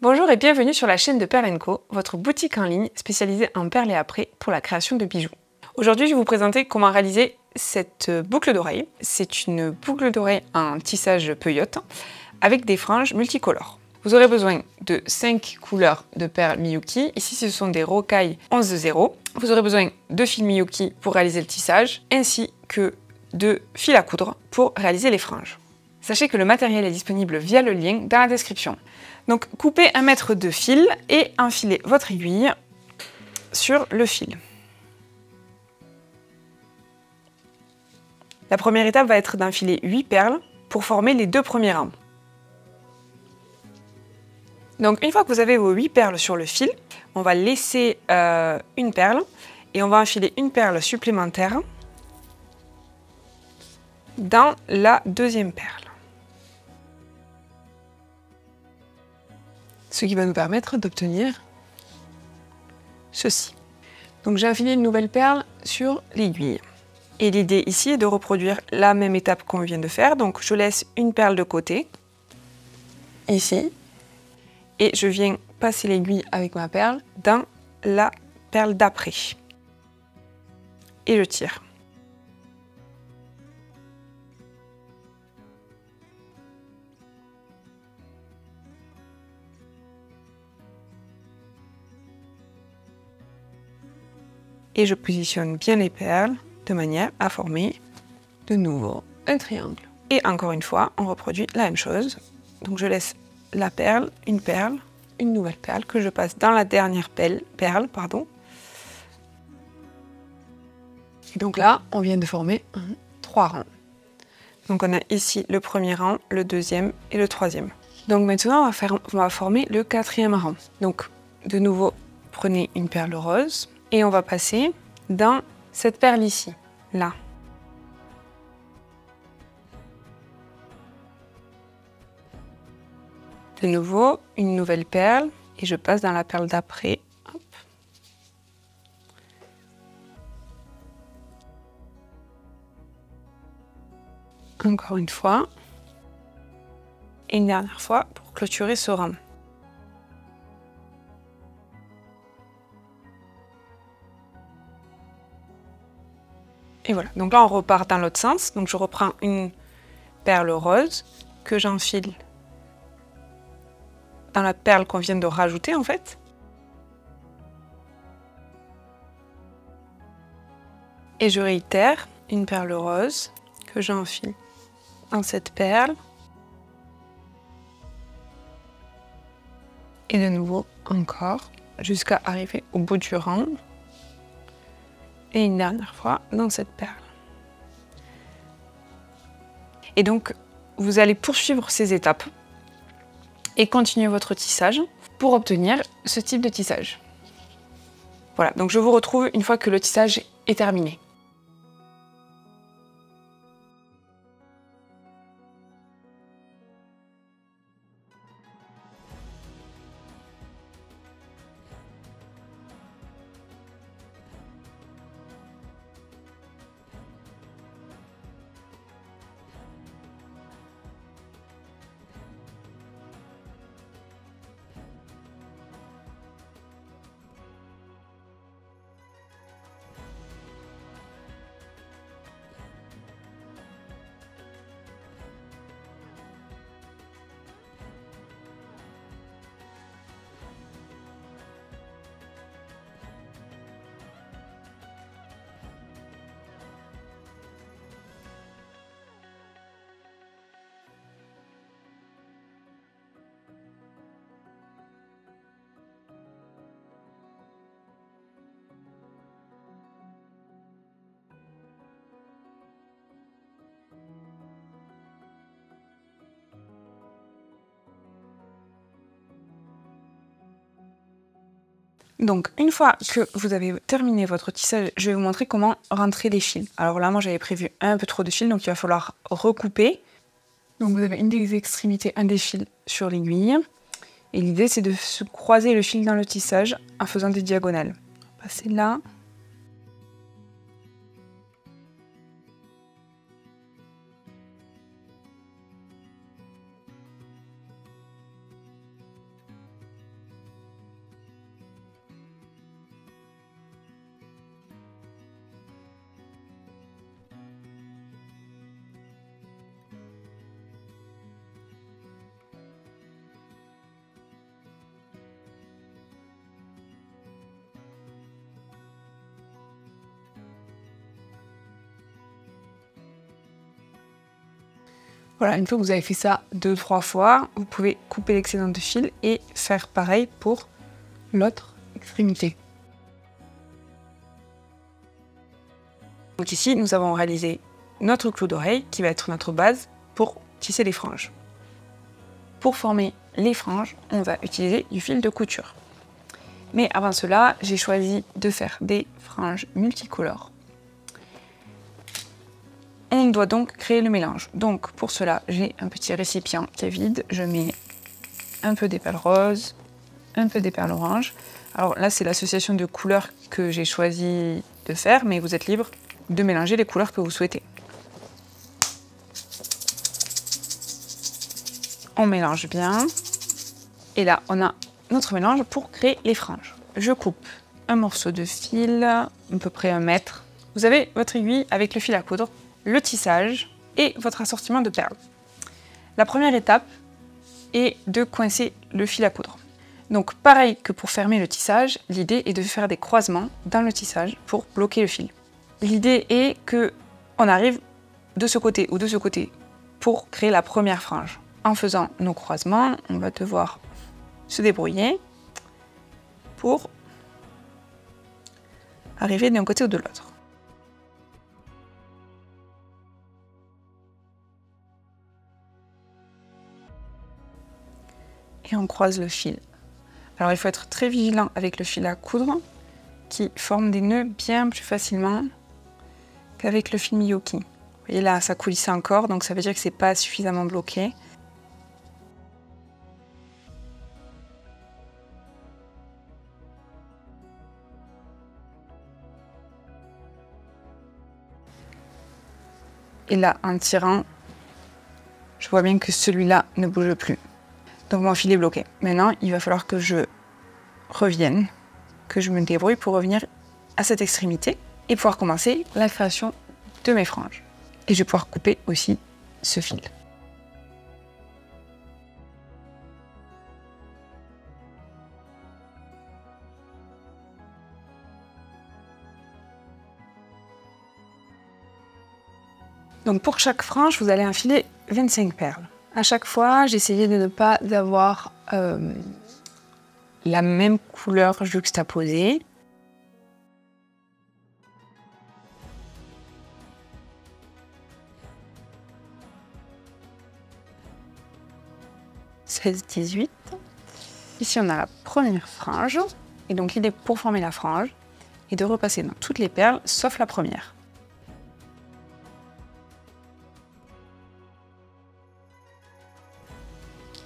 Bonjour et bienvenue sur la chaîne de Perle & Co, votre boutique en ligne spécialisée en perles et apprêts pour la création de bijoux. Aujourd'hui, je vais vous présenter comment réaliser cette boucle d'oreille. C'est une boucle d'oreille en tissage peyote avec des franges multicolores. Vous aurez besoin de 5 couleurs de perles Miyuki. Ici, ce sont des rocailles 11-0. Vous aurez besoin de fils Miyuki pour réaliser le tissage, ainsi que de fil à coudre pour réaliser les franges. Sachez que le matériel est disponible via le lien dans la description. Donc coupez 1 mètre de fil et enfilez votre aiguille sur le fil. La première étape va être d'enfiler 8 perles pour former les 2 premiers rangs. Donc une fois que vous avez vos 8 perles sur le fil, on va laisser une perle et on va enfiler une perle supplémentaire dans la deuxième perle. Ce qui va nous permettre d'obtenir ceci. Donc j'ai enfilé une nouvelle perle sur l'aiguille. Et l'idée ici est de reproduire la même étape qu'on vient de faire. Donc je laisse une perle de côté, ici, et je viens passer l'aiguille avec ma perle dans la perle d'après. Et je tire. Et je positionne bien les perles de manière à former de nouveau un triangle. Et encore une fois, on reproduit la même chose. Donc je laisse la perle, une nouvelle perle que je passe dans la dernière perle. Et donc là, on vient de former 3 rangs. Donc on a ici le premier rang, le deuxième et le troisième. Donc maintenant, on va former le 4e rang. Donc de nouveau, prenez une perle rose. Et on va passer dans cette perle ici, là. De nouveau, une nouvelle perle et je passe dans la perle d'après. Encore une fois. Et une dernière fois pour clôturer ce rang. Et voilà, donc là on repart dans l'autre sens. Donc je reprends une perle rose que j'enfile dans la perle qu'on vient de rajouter en fait. Et je réitère une perle rose que j'enfile dans cette perle. Et de nouveau encore jusqu'à arriver au bout du rang. Et une dernière fois dans cette perle. Et donc, vous allez poursuivre ces étapes et continuer votre tissage pour obtenir ce type de tissage. Voilà, donc je vous retrouve une fois que le tissage est terminé. Donc, une fois que vous avez terminé votre tissage, je vais vous montrer comment rentrer les fils. Alors là, moi, j'avais prévu un peu trop de fils, donc il va falloir recouper. Donc, vous avez une des extrémités, un des fils sur l'aiguille. Et l'idée, c'est de se croiser le fil dans le tissage en faisant des diagonales. On va passer là. Voilà, une fois que vous avez fait ça 2-3 fois, vous pouvez couper l'excédent de fil et faire pareil pour l'autre extrémité. Donc ici, nous avons réalisé notre clou d'oreille qui va être notre base pour tisser les franges. Pour former les franges, on va utiliser du fil de couture. Mais avant cela, j'ai choisi de faire des franges multicolores. On doit donc créer le mélange. Donc pour cela, j'ai un petit récipient qui est vide. Je mets un peu des perles roses, un peu des perles oranges. Alors là, c'est l'association de couleurs que j'ai choisi de faire, mais vous êtes libre de mélanger les couleurs que vous souhaitez. On mélange bien. Et là, on a notre mélange pour créer les franges. Je coupe un morceau de fil, à peu près 1 mètre. Vous avez votre aiguille avec le fil à coudre, le tissage et votre assortiment de perles. La première étape est de coincer le fil à coudre. Donc pareil que pour fermer le tissage, l'idée est de faire des croisements dans le tissage pour bloquer le fil. L'idée est que on arrive de ce côté ou de ce côté pour créer la première frange. En faisant nos croisements, on va devoir se débrouiller pour arriver d'un côté ou de l'autre. Et on croise le fil. Alors il faut être très vigilant avec le fil à coudre qui forme des nœuds bien plus facilement qu'avec le fil Miyuki. Vous voyez là, ça coulisse encore, donc ça veut dire que c'est pas suffisamment bloqué. Et là, en tirant, je vois bien que celui-là ne bouge plus. Donc mon fil est bloqué. Maintenant, il va falloir que je revienne, que je me débrouille pour revenir à cette extrémité et pouvoir commencer la création de mes franges. Et je vais pouvoir couper aussi ce fil. Donc pour chaque frange, vous allez enfiler 25 perles. À chaque fois, j'essayais de ne pas avoir la même couleur juxtaposée. « 16-18 ». Ici, on a la première frange. Et donc l'idée pour former la frange est de repasser dans toutes les perles, sauf la première.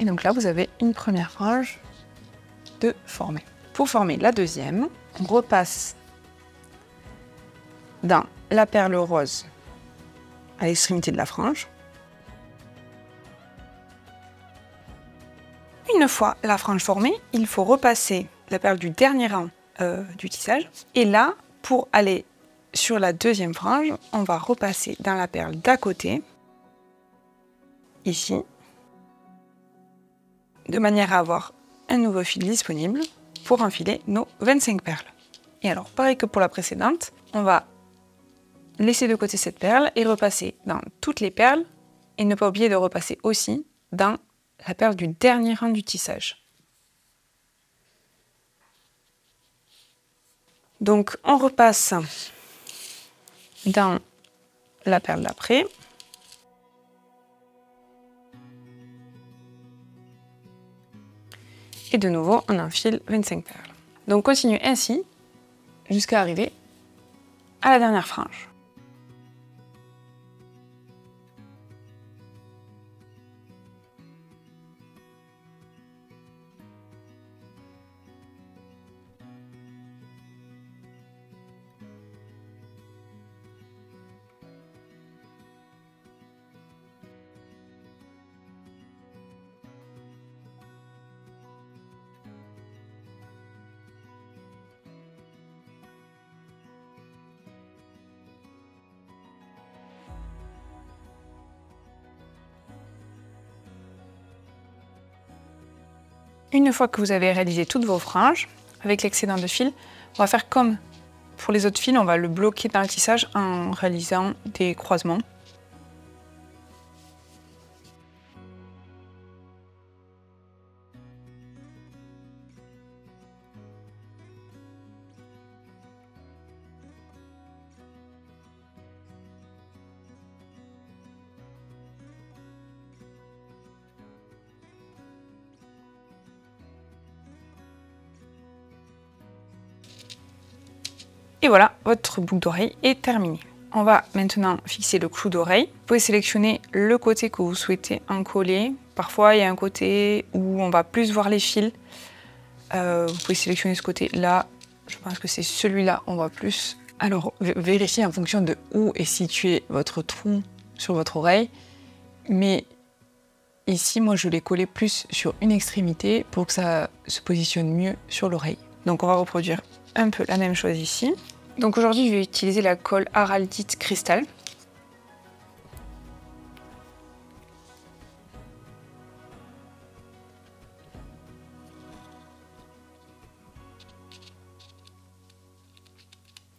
Et donc là, vous avez une première frange de former. Pour former la deuxième, on repasse dans la perle rose à l'extrémité de la frange. Une fois la frange formée, il faut repasser la perle du dernier rang du tissage. Et là, pour aller sur la deuxième frange, on va repasser dans la perle d'à côté, ici, de manière à avoir un nouveau fil disponible pour enfiler nos 25 perles. Et alors, pareil que pour la précédente, on va laisser de côté cette perle et repasser dans toutes les perles et ne pas oublier de repasser aussi dans la perle du dernier rang du tissage. Donc, on repasse dans la perle d'après. Et de nouveau, on enfile 25 perles. Donc, continue ainsi jusqu'à arriver à la dernière frange. Une fois que vous avez réalisé toutes vos franges, avec l'excédent de fil, on va faire comme pour les autres fils, on va le bloquer dans le tissage en réalisant des croisements. Et voilà, votre boucle d'oreille est terminée. On va maintenant fixer le clou d'oreille. Vous pouvez sélectionner le côté que vous souhaitez encoller. Parfois, il y a un côté où on va plus voir les fils. Vous pouvez sélectionner ce côté-là. Je pense que c'est celui-là, on voit plus. Alors, vérifiez en fonction de où est situé votre trou sur votre oreille. Mais ici, moi, je l'ai collé plus sur une extrémité pour que ça se positionne mieux sur l'oreille. Donc, on va reproduire un peu la même chose ici. Donc aujourd'hui, je vais utiliser la colle Araldite Cristal.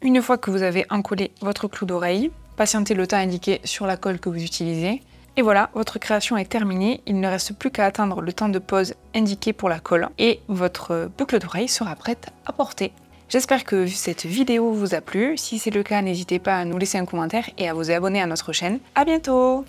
Une fois que vous avez encollé votre clou d'oreille, patientez le temps indiqué sur la colle que vous utilisez. Et voilà, votre création est terminée. Il ne reste plus qu'à attendre le temps de pose indiqué pour la colle et votre boucle d'oreille sera prête à porter. J'espère que cette vidéo vous a plu. Si c'est le cas, n'hésitez pas à nous laisser un commentaire et à vous abonner à notre chaîne. À bientôt!